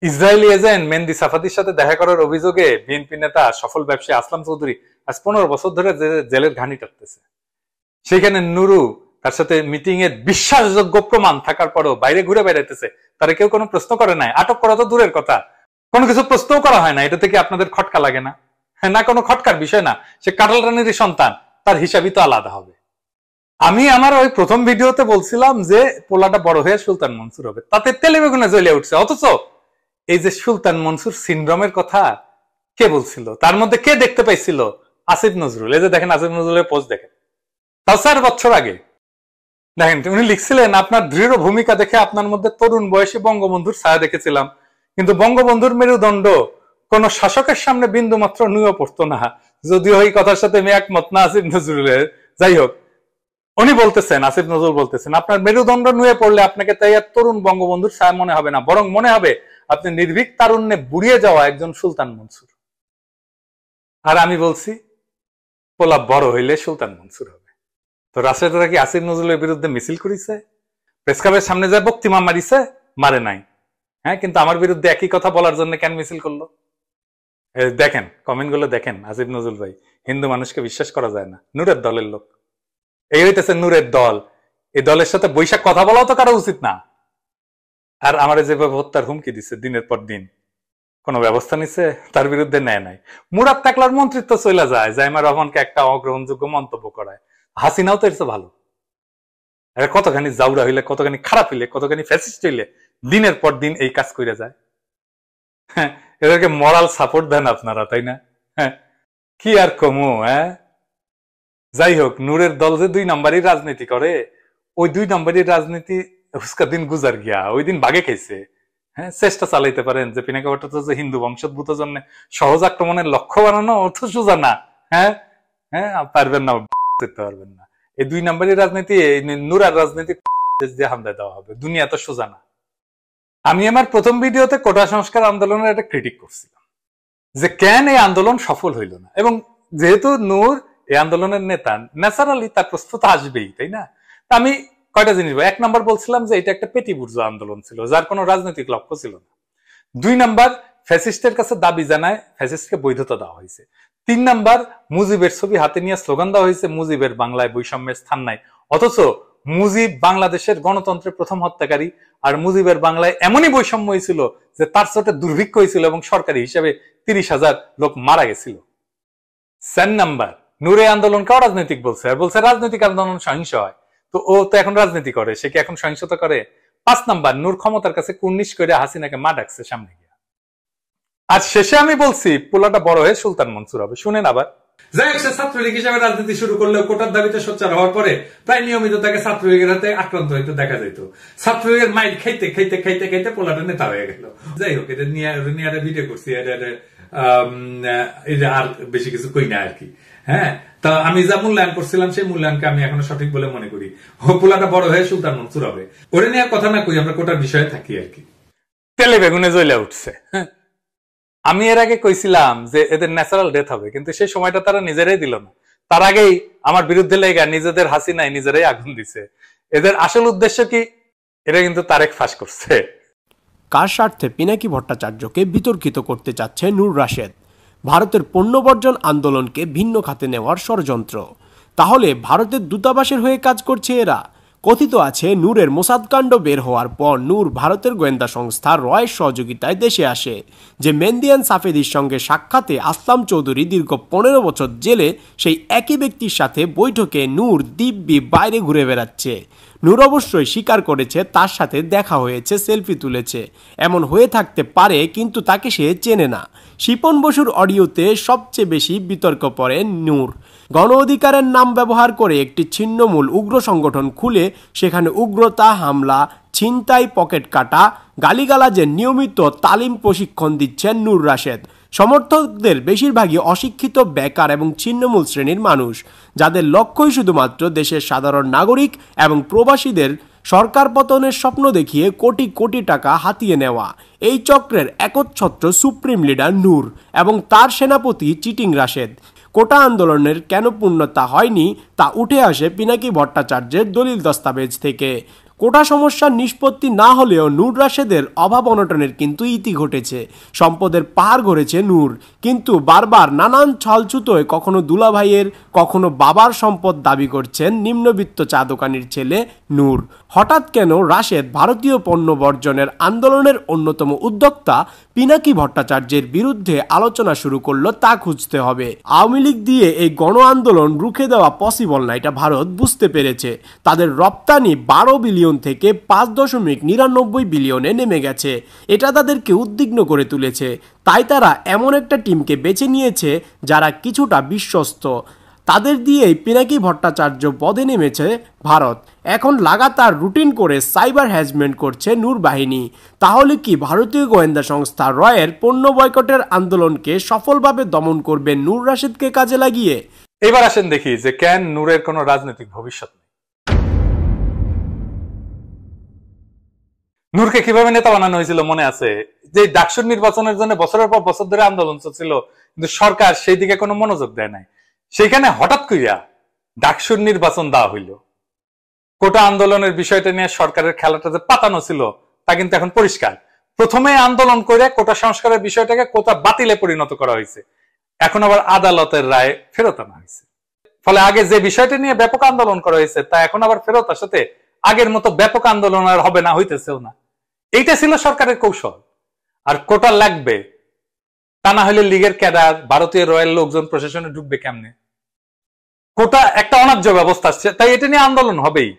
ইসরায়েলি এজেন্ট মেহেদী সাফাদির সাথে দেখা করার অভিযোগে বিএনপি নেতা সফল ব্যবসায়ী আসলাম চৌধুরী আজ 15 বছর ধরে জেলের ঘানি টাটতেছে। সেখানে নুরু তার সাথে মিটিং এর বিশ্বাসযোগ্য প্রমাণ থাকার পরেও বাইরে ঘুরে বেড়াইতেছে, তারা কেউ কোনো প্রশ্ন করে নাই। আটক করা তো দূরের কথা, কোনো কিছু প্রশ্নও করা হয় না। এটা থেকে আপনাদের খটকা লাগে না? না, কোনো খটকার বিষয় না। সে কাটাল রানীর সন্তান, তার হিসাবই তো আলাদা হবে। আমি আমার ওই প্রথম ভিডিওতে বলছিলাম যে পোলাটা বড় হয়ে সুলতান মনসুর হবে, তাতে তেলে বেগুনে জ্বলে উঠছে। অথচ এই যে সুলতান মনসুর সিনড্রোমের কথা কে বলছিল, তার মধ্যে কে দেখতে পাইছিল? আসিফ নজরুল। এই যে দেখেন আসিফ নজরুলের পোস্ট দেখেন, তাও 4 বছর আগে। দেখেন উনি লিখছিলেন, আপনার দৃঢ় ভূমিকা দেখে আপনার মধ্যে তরুণ বয়সী বঙ্গবন্ধুর ছায়া দেখেছিলাম, কিন্তু বঙ্গবন্ধুর মেরুদণ্ড কোন শাসকের সামনে বিন্দু মাত্র নুয়ে পড়তো না। যদিও এই কথার সাথে আমি একমত না আসিফ নজরুলের। যাই হোক, উনি বলতেছেন, আসিফ নজরুল বলতেছেন, আপনার মেরুদণ্ড নুয়ে পড়লে আপনাকে তাই আর তরুণ বঙ্গবন্ধুর ছায়া মনে হবে না, বরং মনে হবে আপনি নির্ভীক তারুণ্যে বুড়িয়ে যাওয়া একজন সুলতান মনসুর। আর আমি বলছি পোলা বড় হইলে সুলতান মনসুর হবে। তো রাশেদরা কি আসিফ নজরুলের বিরুদ্ধে মিছিল করেছে? প্রেস ক্লাবের সামনে যায় বক্তিমা মারিছে? মারে নাই। হ্যাঁ, কিন্তু আমার বিরুদ্ধে একই কথা বলার জন্য কেন মিছিল করলো? দেখেন কমেন্ট গুলো দেখেন। আসিফ নজরুল ভাই, হিন্দু মানুষকে বিশ্বাস করা যায় না, নূরের দলের লোক। এই হইতেছে নূরের দল। এই দলের সাথে বৈশাখ কথা বলাও তো কারো উচিত না। আর আমার যেভাবে হত্যার হুমকি দিচ্ছে দিনের পর দিন, কোনো ব্যবস্থা নিছে? তার বিরুদ্ধে নেয় নাই। মুরাদ তাকলার মন্ত্রিত্ব চলে যায়, জাইমা রহমানকে একটা অগ্রহণযোগ্য মন্তব্য করায়। হাসিনাও তো এর ভালো। কতখানি জাউরা হইলে, কতখানি খারাপ হইলে, কতখানি ফ্যাসিস্ট হইলে দিনের পর দিন এই কাজ করে যায়। হ্যাঁ, এদেরকে মরাল সাপোর্ট দেন আপনারা, তাই না? হ্যাঁ, কি আর কমু। হ্যাঁ, যাই হোক, নূরের দল যে 2 নম্বরই রাজনীতি করে, ওই 2 নম্বরই রাজনীতি হুস্কা দিন গুজার গিয়া, ওই দিন বাগে খাইছে। হ্যাঁ, চেষ্টা চালাইতে পারেন যে পিনাকি ভট্টাচার্য হিন্দু বংশোদ্ভূত জন্য সহজ আক্রমণের লক্ষ্য বানানো অর্থ সোজা না। হ্যাঁ হ্যাঁ, পারবেন না, পারবেন না। এই 2 নম্বরই রাজনীতি, নূরার রাজনীতি দিয়ে হামলায় দেওয়া হবে। দুনিয়া তো সোজা না। আমি আমার প্রথম ভিডিওতে কোটা সংস্কার আন্দোলনের একটা ক্রিটিক করছিলাম যে কেন এই আন্দোলন সফল হইল না, এবং যেহেতু নূর এই আন্দোলনের নেতা, ন্যাচারালি তার প্রস্তুত আসবেই, তাই না? আমি কয়টা জিনিস, 1 নম্বর বলছিলাম যে এটা একটা পেটি বুর্জোয়া আন্দোলন ছিল, যার কোনো রাজনৈতিক লক্ষ্য ছিল না। 2 নম্বর, ফ্যাসিস্টের কাছে দাবি জানায় ফ্যাসিস্টকে বৈধতা দেওয়া হয়েছে। 3 নম্বর, মুজিবের ছবি হাতে নিয়ে স্লোগান দেওয়া হয়েছে মুজিবের বাংলায় বৈষম্যের স্থান নাই, অথচ মুজিব বাংলাদেশের গণতন্ত্রের প্রথম হত্যাকারী। আর মুজিবের বাংলায় এমনই বৈষম্য হয়েছিল যে তার চোটে দুর্ভিক্ষ হয়েছিল এবং সরকারি হিসাবে 30,000 লোক মারা গেছিল। 4 নম্বর, নূরে আন্দোলনকে অরাজনৈতিক বলছে, আর বলছে রাজনৈতিক আন্দোলন সহিংস হয়। তো ও তো এখন রাজনীতি করে, সে কি এখন সহিংসতা করে? 5 নম্বর, নূর ক্ষমতার কাছে কুর্নিশ করে হাসিনাকে মা ডাকছে সামনে গিয়া। আর শেষে আমি বলছি পোলাটা বড় হয়ে সুলতান মনসুর হবে। শুনেন আবার। যাই হোক, সে ছাত্রলীগ হিসাবে রাজনীতি শুরু করলেও কোটার দাবিতে সোচ্চার হওয়ার পরে প্রায় নিয়মিত তাকে ছাত্রলীগের হাতে আক্রান্ত হইতে দেখা যেত। ছাত্রলীগের মাইল খাইতে খাইতে খাইতে খাইতে পোলাটা নেতা হয়ে গেল। যাই হোক, এটা নিয়ে ভিডিও করছি, আর বেশি কিছু কই না আর কি। হ্যাঁ, তা আমি যা মূল্যায়ন করছিলাম সেই মূল্যায়নকে আমি এখনো সঠিক বলে মনে করি। পোলাটা বড় হয়ে সুলতান মনসুর হবে। ওরে নিয়ে কথা না কই, আমরা কোটার বিষয়ে থাকি আর কি। তেলে বেগুনে জ্বলে উঠছে। হ্যাঁ, আমি এর আগে কইছিলাম যে এদের ন্যাচারাল ডেথ হবে, কিন্তু সেই সময়টা তারা নিজেরাই দিল না। তার আগেই আমার বিরুদ্ধে লেগে নিজেদের হাসিনায় নিজেরাই আগুন দিছে। এদের আসল উদ্দেশ্য কি, এটা কিন্তু তারেক ফাঁস করছে। কার স্বার্থে পিনাকি ভট্টাচার্যকে বিতর্কিত করতে চাচ্ছে নূর রাশেদ? ভারতের পণ্য বর্জন আন্দোলনকে ভিন্ন খাতে নেওয়ার ষড়যন্ত্র। তাহলে ভারতের দূতাবাসের হয়ে কাজ করছে এরা? কথিত আছে নূরের মোসাদকাণ্ড বের হওয়ার পর নূর ভারতের গোয়েন্দা সংস্থা রয়ের সহযোগিতায় দেশে আসে, যে মেহেন্দিয়ান সাফেদির সঙ্গে সাক্ষাতে আসলাম চৌধুরী দীর্ঘ 15 বছর জেলে সেই একই ব্যক্তির সাথে বৈঠকে নূর দিব্যি বাইরে ঘুরে বেড়াচ্ছে। নূর অবশ্যই স্বীকার করেছে তার সাথে দেখা হয়েছে, সেলফি তুলেছে। এমন হয়ে থাকতে পারে, কিন্তু তাকে সে চেনে না। শিপন বসুর অডিওতে সবচেয়ে বেশি বিতর্ক পড়ে নূর। গণ অধিকারের নাম ব্যবহার করে একটি ছিন্নমূল উগ্র সংগঠন খুলে সেখানে উগ্রতা, হামলা, ছিনতাই, পকেট কাটা, গালিগালাজের নিয়মিত তালিম প্রশিক্ষণ দিচ্ছেন নূর রাশেদ। সমর্থকদের বেশিরভাগই অশিক্ষিত, বেকার এবং ছিন্নমূল শ্রেণীর মানুষ, যাদের লক্ষ্যই শুধুমাত্র দেশের সাধারণ নাগরিক এবং প্রবাসীদের সরকার পতনের স্বপ্ন দেখিয়ে কোটি কোটি টাকা হাতিয়ে নেওয়া। এই চক্রের একচ্ছত্র সুপ্রিম লিডার নূর এবং তার সেনাপতি চিটিং রাশেদ। কোটা আন্দোলনের কেন পূর্ণতা হয়নি তা উঠে আসে পিনাকি ভট্টাচার্যের দলিল দস্তাবেজ থেকে। কোটা সমস্যার নিষ্পত্তি না হলেও নূর রাশেদের অভাব অনটনের কিন্তু ইতি ঘটেছে। সম্পদের পাহাড় গড়েছে নূর, কিন্তু বারবার নানান ছলছুতোয় কখনো দুলাভাইয়ের, কখনো বাবার সম্পদ দাবি করছেন নিম্নবিত্ত চা দোকানির ছেলে নূর। হঠাৎ কেন রাশেদ ভারতীয় পণ্য বর্জনের আন্দোলনের অন্যতম উদ্যোক্তা পিনাকি ভট্টাচার্যের বিরুদ্ধে আলোচনা শুরু করলো তা খুঁজতে হবে। আওয়ামী লীগ দিয়ে এই গণ আন্দোলন রুখে দেওয়া পসিবল না, এটা ভারত বুঝতে পেরেছে। তাদের রপ্তানি 12 বিলিয়ন থেকে 5.99 বিলিয়নে নেমে গেছে। এটা তাদেরকে উদ্বিগ্ন করে তুলেছে। তাই তারা এমন একটা টিমকে বেছে নিয়েছে যারা কিছুটা বিশ্বস্ত। তাদের দিয়েই পিনাকি ভট্টাচার্য পদে নেমেছে ভারত। এখন লাগাতার রুটিন করে সাইবার হ্যারাসমেন্ট করছে নূর বাহিনী। তাহলে কি ভারতীয় গোয়েন্দা সংস্থা রয়ের পণ্য বয়কটের আন্দোলনকে সফলভাবে দমন করবে নূর রাশেদকে কাজে লাগিয়ে? এবার আসেন দেখি যে কেন নূরের কোনো রাজনৈতিক ভবিষ্যৎ নেই। নূরকে কিভাবে নেতা বানানো হয়েছিল মনে আছে? যে ডাকসুর নির্বাচনের জন্য বছরের পর বছর ধরে আন্দোলন চলছিল, কিন্তু সরকার সেই দিকে কোনো মনোযোগ দেয় নাই। সেখানে হঠাৎ করিয়া ডাকসুর নির্বাচন দেওয়া হইল। কোটা আন্দোলনের বিষয়টা নিয়ে সরকারের খেলাটা যে পাতানো ছিল তা কিন্তু এখন পরিষ্কার। প্রথমে আন্দোলন করে কোটা সংস্কারের বিষয়টাকে কোটা বাতিলে পরিণত করা হয়েছে, এখন আবার আদালতের রায় ফেরত আনা হয়েছে। ফলে আগে যে বিষয়টা নিয়ে ব্যাপক আন্দোলন করা হয়েছে তা এখন আবার ফেরত আসাতে আগের মতো ব্যাপক আন্দোলন আর হবে না, হইতেছেও না। এইটা ছিল সরকারের কৌশল। আর কোটা লাগবে তা না হলে লীগের ক্যাডার ভারতীয় রয়্যাল লোকজন প্রশাসনে ঢুকবে কেমনে? কোটা একটা অন্যায্য ব্যবস্থা আসছে, তাই এটা নিয়ে আন্দোলন হবেই,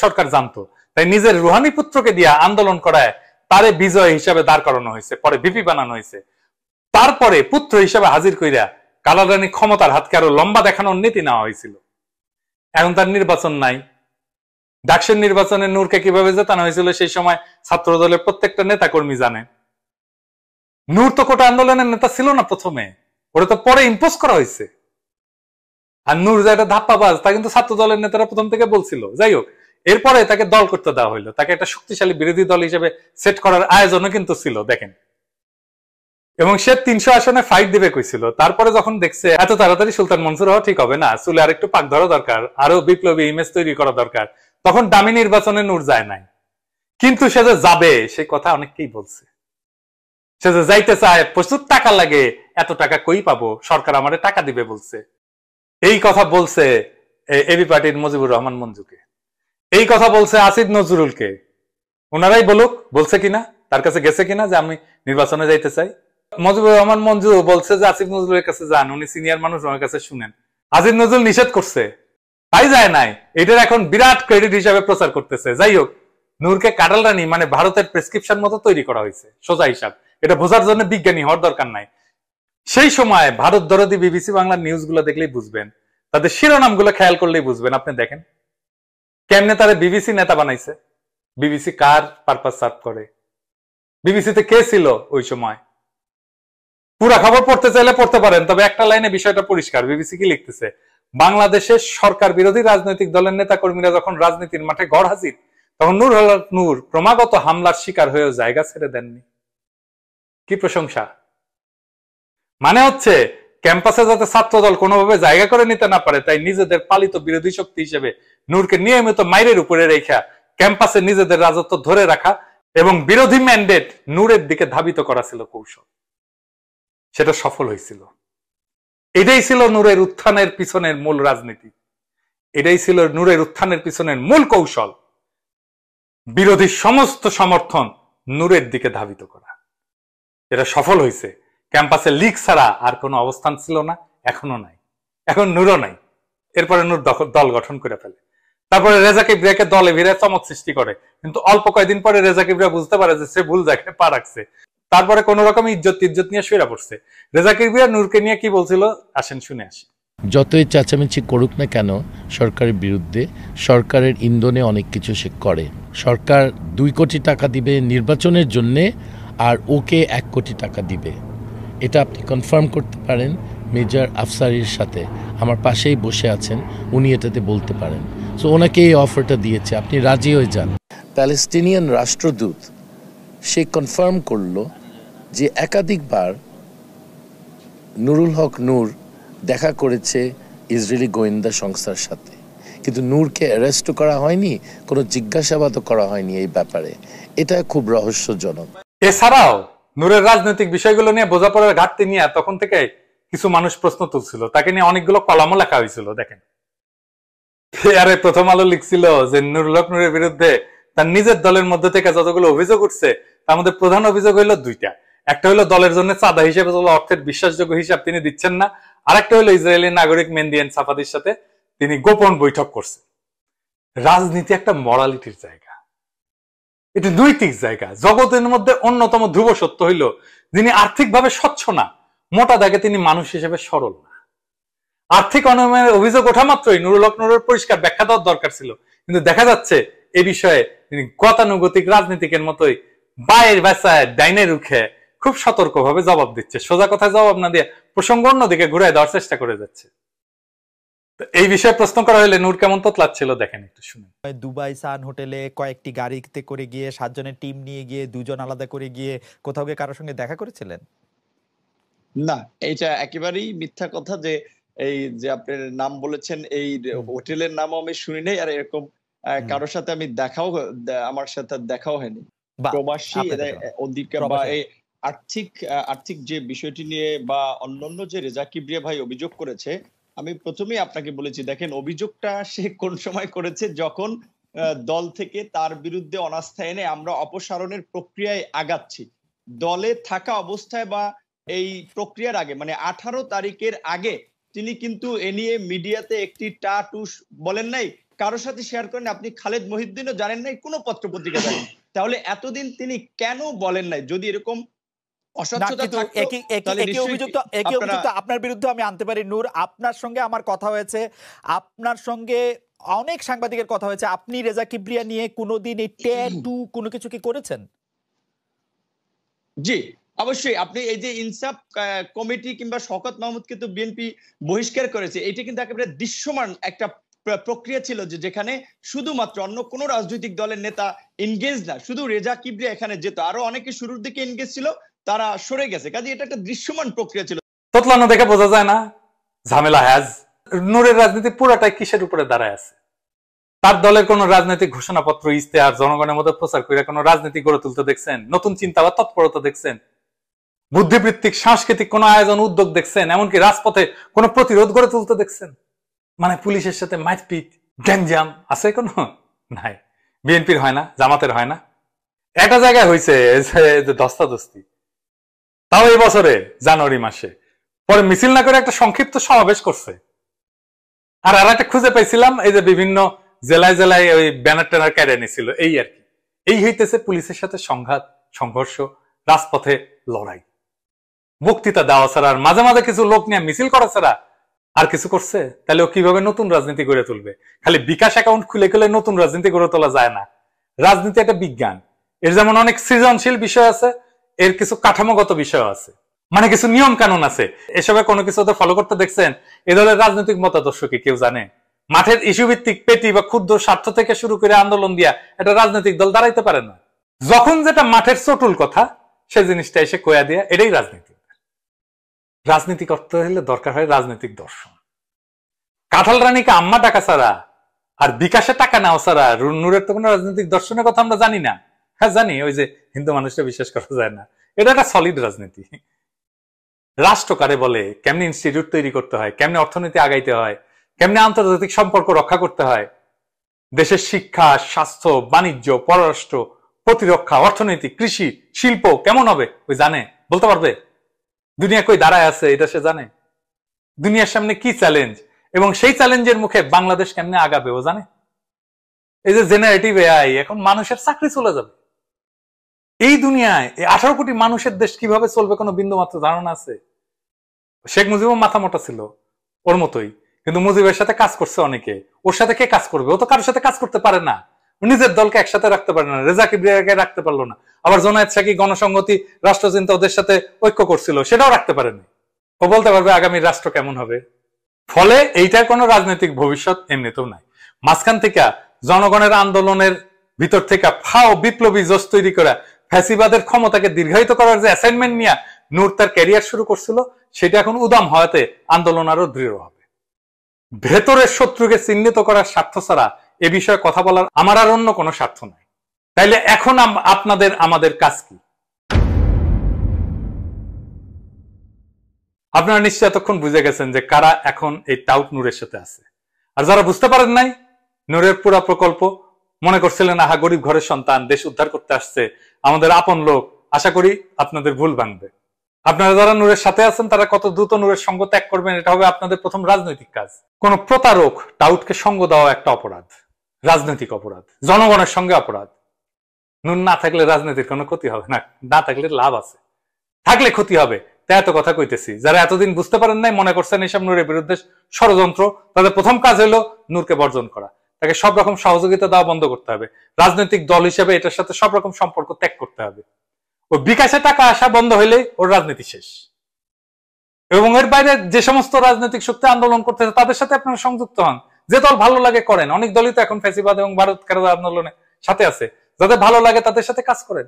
সরকার জানতো। তাই নিজের রুহানি পুত্রকে দিয়ে আন্দোলন করায় তারে বিজয় হিসাবে দাঁড় করানো হয়েছে, পরে ভিপি বানানো হয়েছে। তারপরে পুত্র হিসাবে হাজির কইরা কালারানি ক্ষমতার হাতকে আরো লম্বা দেখানোর নীতি নেওয়া হয়েছিল। এখন তার নির্বাচন নাই। ডাকসুর নির্বাচনে নূরকে কিভাবে জেতানো হয়েছিল সেই সময় ছাত্র দলের প্রত্যেকটা নেতা কর্মী জানে। নূর তো কোটা আন্দোলনের নেতা ছিল না প্রথমে, ওরা তো পরে ইম্পোজ করা হয়েছে। আর নূর যে একটা ধাপ্পাবাজ তা কিন্তু ছাত্র দলের নেতারা প্রথম থেকে বলছিল। যাই হোক, এরপরে তাকে দল করতে দেওয়া হইলো, তাকে একটা শক্তিশালী বিরোধী দল হিসেবে সেট করার আয়োজনও কিন্তু ছিল দেখেন। এবং সে 300 আসনে ফাইট দিবে কইছিল। তারপরে যখন দেখছে এত তাড়াতাড়ি সুলতান মনসুর হওয়া ঠিক হবে না, চুলে আর একটু পাক ধরা দরকার, আরো বিপ্লবী ইমেজ তৈরি করা দরকার, তখন দামি নির্বাচনে নূর যায় নাই। কিন্তু সে যে যাবে সে কথা অনেককেই বলছে। সে যে যাইতে চায়, প্রচুর টাকা লাগে, এত টাকা কই পাবো, সরকার আমারে টাকা দিবে বলছে। এই কথা বলছে এবি পার্টির মুজিবুর রহমান মঞ্জুকে, এই কথা বলছে আসিফ নজরুলকে। ওনারাই বলুক বলছে কিনা, তার কাছে গেছে কিনা যে আমি নির্বাচনে যাইতে চাই। মুজিবুর রহমান মঞ্জু বলছে যে আসিফ নজরুলের কাছে যান, উনি সিনিয়র মানুষ, ওনার কাছে শুনেন। আসিফ নজরুল নিষেধ করছে, তাই যায় নাই। এটার এখন বিরাট ক্রেডিট হিসাবে প্রচার করতেছে। যাই হোক, নূরকে কাটাল রানী মানে ভারতের প্রেসক্রিপশন মতো তৈরি করা হয়েছে, সোজা হিসাব। এটা বোঝার জন্য বিজ্ঞানী হওয়ার দরকার নাই। সেই সময় ভারত দরদি বিবিসি বাংলার নিউজ গুলো দেখলেই বুঝবেন, তাদের শিরোনামগুলো খেয়াল করলেই বুঝবেন। আপনি দেখেন কেমনে তারা বিবিসি নেতা বানাইছে। বিবিসি কার পারপাস সার্ভ করে, বিবিসিতে কে ছিল ওই সময়, পুরা খবর পড়তে চাইলে পড়তে পারেন। তবে একটা লাইনে বিষয়টা পরিষ্কার, বিবিসি কি লিখতেছে, বাংলাদেশের সরকার বিরোধী রাজনৈতিক দলের নেতা কর্মীরা যখন রাজনীতির মাঠে গড় হাজির, তখন নূর হক নূর ক্রমাগত হামলার শিকার হয়েও জায়গা ছেড়ে দেননি। কি প্রশংসা! মানে হচ্ছে ক্যাম্পাসে যাতে ছাত্র দল কোনোভাবে জায়গা করে নিতে না পারে, তাই নিজেদের পালিত বিরোধী শক্তি হিসেবে নূরকে নিয়মিত মাইরের উপরে রেখা ক্যাম্পাসে নিজেদের রাজত্ব ধরে রাখা এবং বিরোধী ম্যান্ডেট নূরের দিকে ধাবিত করা ছিল কৌশল। সেটা সফল হয়েছিল। এটাই ছিল নূরের উত্থানের পিছনের মূল রাজনীতি, এটাই ছিল নূরের উত্থানের পিছনের মূল কৌশল। বিরোধী সমস্ত সমর্থন নূরের দিকে ধাবিত করা, এটা সফল হয়েছে। ক্যাম্পাসে লীগ ছাড়া আর কোনো অবস্থান ছিল না, এখনো নাই, এখন নূরও নাই। এরপরে নূর দল গঠন করে ফেলে, তারপরে রেজা কিবরিয়াকে দলে ভিড়ে চমক সৃষ্টি করে। কিন্তু অল্প কয়েকদিন পরে রেজা কিবরিয়া বুঝতে পারে যে সে ভুল জায়গায় পা রাখছে। তারপরে কোন রকম ইজ্জত নিয়ে শুয়ে পড়ছে। রেজা কিবরিয়া নূরকে নিয়ে কি বলছিল আসেন শুনে আসি। যতই চেঁচামেচি করুক না কেন সরকারের বিরুদ্ধে, সরকারের ইন্ধনে অনেক কিছু সে করে। সরকার 2 কোটি টাকা দিবে নির্বাচনের জন্যে, আর ওকে 1 কোটি টাকা দিবে। এটা আপনি কনফার্ম করতে পারেন মেজর আফসারির সাথে, আমার পাশেই বসে আছেন, উনি এটাতে বলতে পারেন। সো ওনাকে এই অফারটা দিয়েছে, আপনি রাজি হয়ে যান। প্যালেস্টিনিয়ান রাষ্ট্রদূত সে কনফার্ম করলো যে একাধিকবার নুরুল হক নূর দেখা করেছে ইসরায়েলি গোয়েন্দা সংস্থার সাথে, কিন্তু নূরকে অ্যারেস্ট করা হয়নি, কোনো জিজ্ঞাসাবাদও করা হয়নি এই ব্যাপারে। এটা খুব রহস্যজনক। এছাড়াও নূরের রাজনৈতিক বিষয়গুলো নিয়ে বোঝাপড়ার ঘাটতি নিয়ে তখন থেকে কিছু মানুষ প্রশ্ন তুলছিল, তাকে নিয়ে অনেকগুলো কলামও লেখা হয়েছিল। দেখেন, আরে প্রথম আলো লিখছিল যে নুরুল হক নূরের বিরুদ্ধে তার নিজের দলের মধ্যে থেকে যতগুলো অভিযোগ উঠছে তার মধ্যে প্রধান অভিযোগ হইলো 2টা। একটা হলো দলের জন্য চাঁদা হিসেবে অর্থের বিশ্বাসযোগ্য হিসাব তিনি দিচ্ছেন না, আর একটা হলো ইসরায়েলি নাগরিক মেহেদী সাফাদির সাথে তিনি গোপন বৈঠক করছেন। রাজনীতি একটা মরালিটির জায়গা, এটা নৈতিক জায়গা। জগতের মধ্যে অন্যতম ধ্রুব সত্য হইল যিনি আর্থিকভাবে স্বচ্ছ না, মোটা দাগে তিনি মানুষ হিসেবে সরল না। আর্থিক অনিয়মের অভিযোগ ওঠা মাত্রই নুরুল হক নূরের পরিষ্কার ব্যাখ্যা দেওয়ার দরকার ছিল, কিন্তু দেখা যাচ্ছে এ বিষয়ে তিনি গতানুগতিক রাজনীতিকের মতোই বায়ের বাসায় ডাইনে রুখে খুব সতর্কভাবে জবাব দিচ্ছে, সোজা কথায় জবাব না দিয়ে প্রসঙ্গ অন্যদিকে ঘুরে দেওয়ার চেষ্টা করে যাচ্ছে। এই বিষয়ে প্রশ্ন করা হলে নূর কেমন তোতলাচ্ছিল দেখেন একটু শুনুন। দুবাই সান হোটেলে কয়েকটি গাড়িতে করে গিয়ে 7 জনের টিম নিয়ে গিয়ে 2 জন আলাদা করে গিয়ে কোথাও গিয়ে কারোর সঙ্গে দেখা করেছিলেন? না, এটা একেবারেই মিথ্যা কথা। যে এই যে আপনার নাম বলেছেন এই হোটেলের নামও আমি শুনি নাই, আর এরকম কারোর সাথে আমি আমার সাথে দেখাও হয়নি। প্রবাসী অধিকার বা এই আর্থিক যে বিষয়টি নিয়ে বা অন্যান্য যে রেজা কিবরিয়া ভাই অভিযোগ করেছে, আমি প্রথমেই আপনাকে বলেছি, দেখেন অভিযোগটা সে কোন সময় করেছে, যখন দল থেকে তার বিরুদ্ধে অনাস্থা এনে আমরা অপসারণের প্রক্রিয়ায় আগাচ্ছি। দলে থাকা অবস্থায় বা এই প্রক্রিয়ার আগে মানে 18 তারিখের আগে তিনি কিন্তু এ নিয়ে মিডিয়াতে একটি টাটুস বলেন নাই, কারোর সাথে শেয়ার করেন, আপনি খালেদ মহিউদ্দিনও জানেন নাই, কোনো পত্রপত্রিকা জানেন। তাহলে এতদিন তিনি কেন বলেন নাই? যদি এরকম অস্বচ্ছতা থাকতো তাহলে একই অভিযোগ আপনার বিরুদ্ধে আমি আনতে পারি। নূর, আপনার সঙ্গে আমার কথা হয়েছে, আপনার সঙ্গে অনেক সাংবাদিকের কথা হয়েছে, আপনি রেজা কিবরিয়া নিয়ে কোনোদিন এই ট্যাটু কোনো কিছু কি করেছেন? জি অবশ্যই। আপনি এই যে ইনসাফ কমিটি কিংবা শওকত মাহমুদকে তো বিএনপি বহিষ্কার করেছে, এটা কিন্তু একেবারে দৃশ্যমান একটা প্রক্রিয়া ছিল, যে যেখানে শুধুমাত্র অন্য কোন রাজনৈতিক দলের নেতা এনগেজ না, শুধু রেজা কিবরিয়া এখানে যেত, আরো অনেকে শুরুর দিকে এনগেজ ছিল, তারা সরে গেছে। কাজে এটা একটা দৃশ্যমান প্রক্রিয়া ছিল। তোতলানো দেখে বোঝা যায় না ঝামেলা হ্যাজ। নূরের রাজনীতি পুরাটাই কিসের উপরে দাঁড়ায় আছে? তার দলের কোন রাজনৈতিক ঘোষণাপত্র, ইস্তেহার জনগণের মধ্যে প্রচার করে কোন রাজনীতি গড়ে তুলতে দেখছেন? নতুন চিন্তা বা তৎপরতা দেখছেন? বুদ্ধিবৃত্তিক সাংস্কৃতিক কোন আয়োজন উদ্যোগ দেখছেন? এমনকি রাজপথে কোন প্রতিরোধ গড়ে তুলতে দেখছেন? মানে পুলিশের সাথে মারপিট গ্যাঞ্জাম আছে কোন? নাই। বিএনপির হয় না, জামাতের হয় না, একটা জায়গায় হয়েছে ধস্তাধস্তি, তাও এই বছরে জানুয়ারি মাসে। পরে মিছিল না করে একটা সংক্ষিপ্ত সমাবেশ করছে। আর একটা খুঁজে পাইছিলাম, এই যে বিভিন্ন জেলায় জেলায় ওই ব্যানার ট্যানার কেড়ে নিছিল, এই আর কি। এই হইতেছে পুলিশের সাথে সংঘাত, সংঘর্ষ, রাজপথে লড়াই, বক্তৃতা দেওয়া ছাড়া আর মাঝে মাঝে কিছু লোক নিয়ে মিছিল করা ছাড়া আর কিছু করছে? তাহলে ও কিভাবে নতুন রাজনীতি গড়ে তুলবে? খালি বিকাশ অ্যাকাউন্ট খুলে খুলে নতুন রাজনীতি গড়ে তোলা যায় না। রাজনীতি একটা বিজ্ঞান, এর যেমন অনেক সৃজনশীল বিষয় আছে, এর কিছু কাঠামোগত বিষয় আছে, মানে কিছু নিয়ম কানুন আছে। এসবে কোনো কিছু ফলো করতে দেখছেন? এ দলের রাজনৈতিক মতাদর্শ কি কেউ জানে? মাঠের ইস্যু ভিত্তিক পেটি বা ক্ষুদ্র স্বার্থ থেকে শুরু করে আন্দোলন দিয়া একটা রাজনৈতিক দল দাঁড়াইতে পারে না। যখন যেটা মাঠের চটুল কথা, সেই জিনিসটা এসে কয়া দিয়া, এটাই রাজনীতি। রাজনীতি করতে হলে দরকার হয় রাজনৈতিক দর্শন। কাঁঠাল রানীকে আম্মা টাকা ছাড়া আর বিকাশে টাকা নেওয়া ছাড়া নূরের তো কোনো রাজনৈতিক দর্শনের কথা আমরা জানি না। হ্যাঁ জানি, ওই যে হিন্দু মানুষটা বিশ্বাস করা যায় না, এটা একটা সলিড রাজনীতি। রাষ্ট্র কারে বলে, কেমনি ইনস্টিটিউট তৈরি করতে হয়, কেমনি অর্থনীতি আগাইতে হয়, কেমনি আন্তর্জাতিক সম্পর্ক রক্ষা করতে হয়, দেশের শিক্ষা, স্বাস্থ্য, বাণিজ্য, পররাষ্ট্র, প্রতিরক্ষা, অর্থনীতি, কৃষি, শিল্প কেমন হবে ওই জানে? বলতে পারবে? দুনিয়া কই দাঁড়ায় আছে এটা সে জানে? দুনিয়ার সামনে কি চ্যালেঞ্জ এবং সেই চ্যালেঞ্জের মুখে বাংলাদেশ কেমনে আগাবে ও জানে? এই যে জেনারেটিভ এআই, এখন মানুষের চাকরি চলে যাবে। এই দুনিয়ায় 18 কোটি মানুষের দেশ কিভাবে চলবে কোনো বিন্দু মাত্র ধারণা আছে? শেখ মুজিবও মাথা মোটা ছিল ওর মতোই, কিন্তু মুজিবের সাথে কাজ করছে অনেকে, ওর সাথে কে কাজ করবে? ও তো কারোর সাথে কাজ করতে পারে না, নিজের দলকে একসাথে রাখতে পারে না, রেজা কিবরিয়াকে রাখতে পারলো না। আবার জোনায়েদ সাকি গণসংহতি, রাষ্ট্রচিন্তা ওদের সাথে ঐক্য করছিল, সেটাও রাখতে পারেনি। ও বলতে পারবে আগামী রাষ্ট্র কেমন হবে? ফলে এইটার কোনো রাজনৈতিক ভবিষ্যৎ এমনিতেও নাই। মাঝখান থেকে জনগণের আন্দোলনের ভিতর থেকে ফাও বিপ্লবী জোশ তৈরি করা, ফ্যাসিবাদের ক্ষমতাকে দীর্ঘায়িত করার যে অ্যাসাইনমেন্ট নিয়ে নূর তার ক্যারিয়ার শুরু করছিল, সেটা এখন উদাম হওয়াতে আন্দোলন আরো দৃঢ় হবে। ভেতরের শত্রুকে চিহ্নিত করার স্বার্থ ছাড়া এ বিষয়ে কথা বলার আমার আর অন্য কোনো স্বার্থ নাই। তাইলে এখন আপনাদের আমাদের কাজ কি? আপনারা নিশ্চয় এতক্ষণ বুঝে গেছেন যে কারা এখন এই টাউট নূরের সাথে আছে। আর যারা বুঝতে পারেন নাই, নূরের পুরা প্রকল্প মনে করছিলেন আহা গরিব ঘরের সন্তান, দেশ উদ্ধার করতে আসছে, আমাদের আপন লোক, আশা করি আপনাদের ভুল ভাঙবে। আপনারা যারা নূরের সাথে আছেন তারা কত দ্রুত নূরের সঙ্গ ত্যাগ করবেন, এটা হবে আপনাদের প্রথম রাজনৈতিক কাজ। কোন প্রতারক টাউটকে সঙ্গ দেওয়া একটা অপরাধ, রাজনৈতিক অপরাধ, জনগণের সঙ্গে অপরাধ। নূর না থাকলে রাজনীতির কোনো ক্ষতি হবে না, না থাকলে লাভ আছে, থাকলে ক্ষতি হবে। তাই এত কথা কইতেছি। যারা এতদিন বুঝতে পারেন নাই, মনে করছেন এসব নূরের বিরুদ্ধে ষড়যন্ত্র, তাদের প্রথম কাজ হলো নূরকে বর্জন করা, তাকে সব রকম সহযোগিতা দেওয়া বন্ধ করতে হবে। রাজনৈতিক দল হিসেবে এটার সাথে সব রকম সম্পর্ক ত্যাগ করতে হবে। ও বিকাশে টাকা আসা বন্ধ হইলে ওর রাজনীতি শেষ। এবং এর বাইরে যে সমস্ত রাজনৈতিক শক্তি আন্দোলন করতেছে তাদের সাথে আপনারা সংযুক্ত হন, যে দল ভালো লাগে করেন। অনেক দলই তো এখন ফ্যাসিবাদ এবং ভারত কেরোলা আন্দোলনের সাথে আছে, যাদের ভালো লাগে তাদের সাথে কাজ করেন।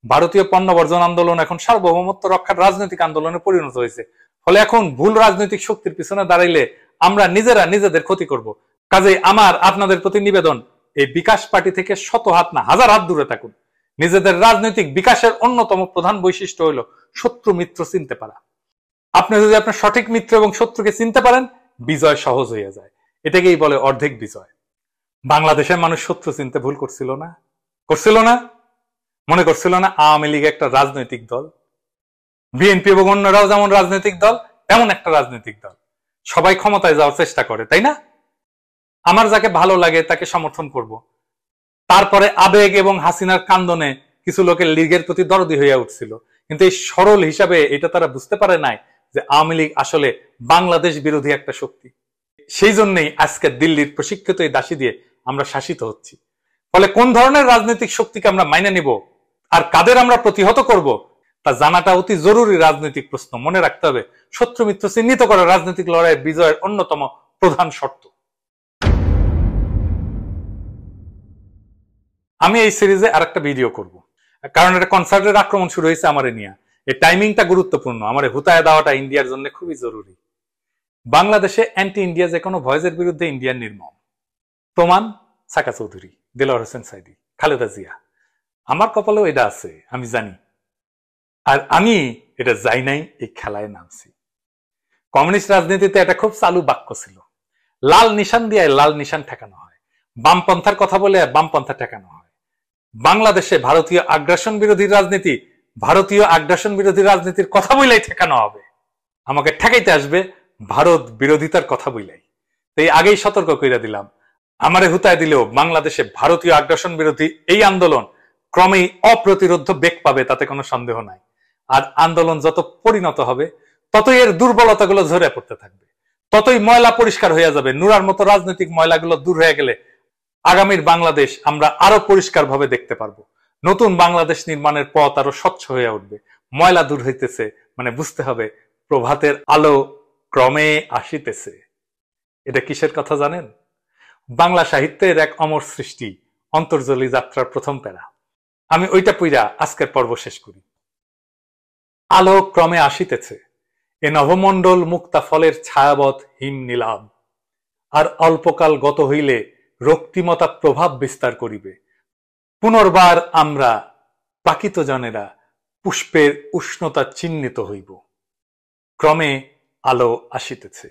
ভারতীয় পণ্য বর্জন আন্দোলন এখন সার্বভৌমত্ব রক্ষার রাজনৈতিক আন্দোলনে পরিণত হয়েছে। ফলে এখন ভুল রাজনৈতিক শক্তির পিছনে দাঁড়াইলে আমরা নিজেরা নিজেদের ক্ষতি করব। কাজেই আমার আপনাদের প্রতি নিবেদন, এই বিকাশ পার্টি থেকে শত হাত না হাজার হাত দূরে থাকুন। নিজেদের রাজনৈতিক বিকাশের অন্যতম প্রধান বৈশিষ্ট্য হলো শত্রু মিত্র চিনতে পারা। আপনি যদি আপনার সঠিক মিত্র এবং শত্রুকে চিনতে পারেন, বিজয় সহজ হয়ে যায়। এটাকেই বলে অর্ধেক বিজয়। বাংলাদেশের মানুষ শত্রু চিনতে ভুল করছিল না? করছিল না? মনে করছিল না আওয়ামী লীগ একটা রাজনৈতিক দল? বিএনপি এবং অন্যরাও যেমন রাজনৈতিক দল, এমন একটা রাজনৈতিক দল, সবাই ক্ষমতায় যাওয়ার চেষ্টা করে, তাই না? আমার যাকে ভালো লাগে তাকে সমর্থন করব। তারপরে আবেগ এবং হাসিনার কান্দনে কিছু লোকের লীগের প্রতি দরদি হইয়া উঠছিল, কিন্তু এই সরল হিসাবে এটা তারা বুঝতে পারে নাই যে আওয়ামী লীগ আসলে বাংলাদেশ বিরোধী একটা শক্তি। সেই জন্যই আজকে দিল্লির প্রশিক্ষিত এই দাসী দিয়ে আমরা শাসিত হচ্ছি। ফলে কোন ধরনের রাজনৈতিক শক্তিকে আমরা মাইনে নিব আর কাদের আমরা প্রতিহত করব তা জানাটা অতি জরুরি রাজনৈতিক প্রশ্ন। মনে রাখতে হবে, শত্রু মিত্র চিহ্নিত করা রাজনৈতিক লড়াইয়ের বিজয়ের অন্যতম প্রধান শর্ত। আমি এই সিরিজে আরেকটা ভিডিও করব, কারণ এটা কনসার্টের আক্রমণ শুরু হয়েছে আমারে নিয়ে। এই টাইমিংটা গুরুত্বপূর্ণ, আমারে হুতায় দেওয়াটা ইন্ডিয়ার জন্য খুবই জরুরি। বাংলাদেশে অ্যান্টি ইন্ডিয়া যে কোনো ভয়েসের বিরুদ্ধে ইন্ডিয়ার নির্মম। প্রমাণ সাকা চৌধুরী, দেলোয়ার হোসেন সাইদি, খালেদা জিয়া। আমার কপালেও এটা আছে, আমি জানি। আর আমি এটা যাই নাই, এই খেলায় নামছি। কমিউনিস্ট রাজনীতিতে এটা খুব চালু বাক্য ছিল, লাল নিশান দিয়ে লাল নিশান ঠেকানো হয়, বামপন্থার কথা বলে বামপন্থা ঠেকানো হয়। বাংলাদেশে ভারতীয় আগ্রাসন বিরোধী রাজনীতি, ভারতীয় আগ্রাসন বিরোধী রাজনীতির কথা বইলাই ঠেকানো হবে। আমাকে ঠেকাইতে আসবে ভারত বিরোধিতার কথা বইলাই। তাই আগেই সতর্ক করে দিলাম, আমারে হুতায় দিলেও বাংলাদেশে ভারতীয় আগ্রাসন বিরোধী এই আন্দোলন ক্রমেই অপ্রতিরোধ্য বেগ পাবে, তাতে কোনো সন্দেহ নাই। আর আন্দোলন যত পরিণত হবে ততই এর দুর্বলতাগুলো ঝরে পড়তে থাকবে, ততই ময়লা পরিষ্কার হয়ে যাবে। নুরার মতো রাজনৈতিক ময়লাগুলো দূর হয়ে গেলে আগামীর বাংলাদেশ আমরা আরো পরিষ্কার ভাবে দেখতে পারবো। নতুন বাংলাদেশ নির্মাণের পথ আরো স্বচ্ছ হয়ে উঠবে। ময়লা দূর হইতেছে মানে বুঝতে হবে প্রভাতের আলো ক্রমে আসিতেছে। এটা কিসের কথা জানেন? বাংলা সাহিত্যের এক অমর সৃষ্টি, অন্তর্জলি যাত্রার প্রথম প্যারা। আমি ওইটা পইরা আজকের পর্ব শেষ করি। আলো ক্রমে আসিতেছে, এ নবমণ্ডল মুক্তা ফলের ছায়াবৎ হিম নীলাভ। আর অল্পকাল গত হইলে রক্তিমতা প্রভাব বিস্তার করিবে। পুনর্বার আমরা প্রাকৃত জনেরা পুষ্পের উষ্ণতা চিহ্নিত হইব। ক্রমে আলো আসিতেছে।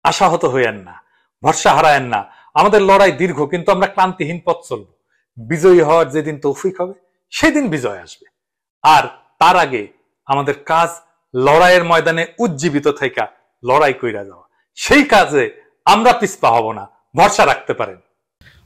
আশাহত হইয়েন না, ভরসা হারায়েন না। আমাদের লড়াই দীর্ঘ, কিন্তু আমরা ক্লান্তিহীন পথ চলব। বিজয়ী হওয়ার যেদিন তৌফিক হবে সেদিন বিজয় আসবে। আর তার আগে আমাদের কাজ লড়াইয়ের ময়দানে উজ্জীবিত থাইকা লড়াই কইরা যাওয়া। সেই কাজে আমরা পিছপা হব না, ভরসা রাখতে পারেন।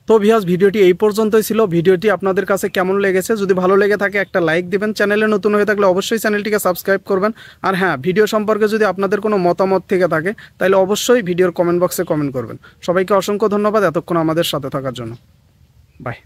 তো ভিউয়ার্স, ভিডিওটি এই পর্যন্তই ছিল। ভিডিওটি আপনাদের কাছে কেমন লেগেছে? যদি ভালো লেগে থাকে একটা লাইক দিবেন, চ্যানেলে নতুন হয়ে থাকলে অবশ্যই চ্যানেলটিকে সাবস্ক্রাইব করবেন। আর হ্যাঁ, ভিডিও সম্পর্কে যদি আপনাদের কোনো মতামত থেকে থাকে তাহলে অবশ্যই ভিডিওর কমেন্ট বক্সে কমেন্ট করবেন। সবাইকে অসংখ্য ধন্যবাদ এতক্ষণ আমাদের সাথে থাকার জন্য। বাই।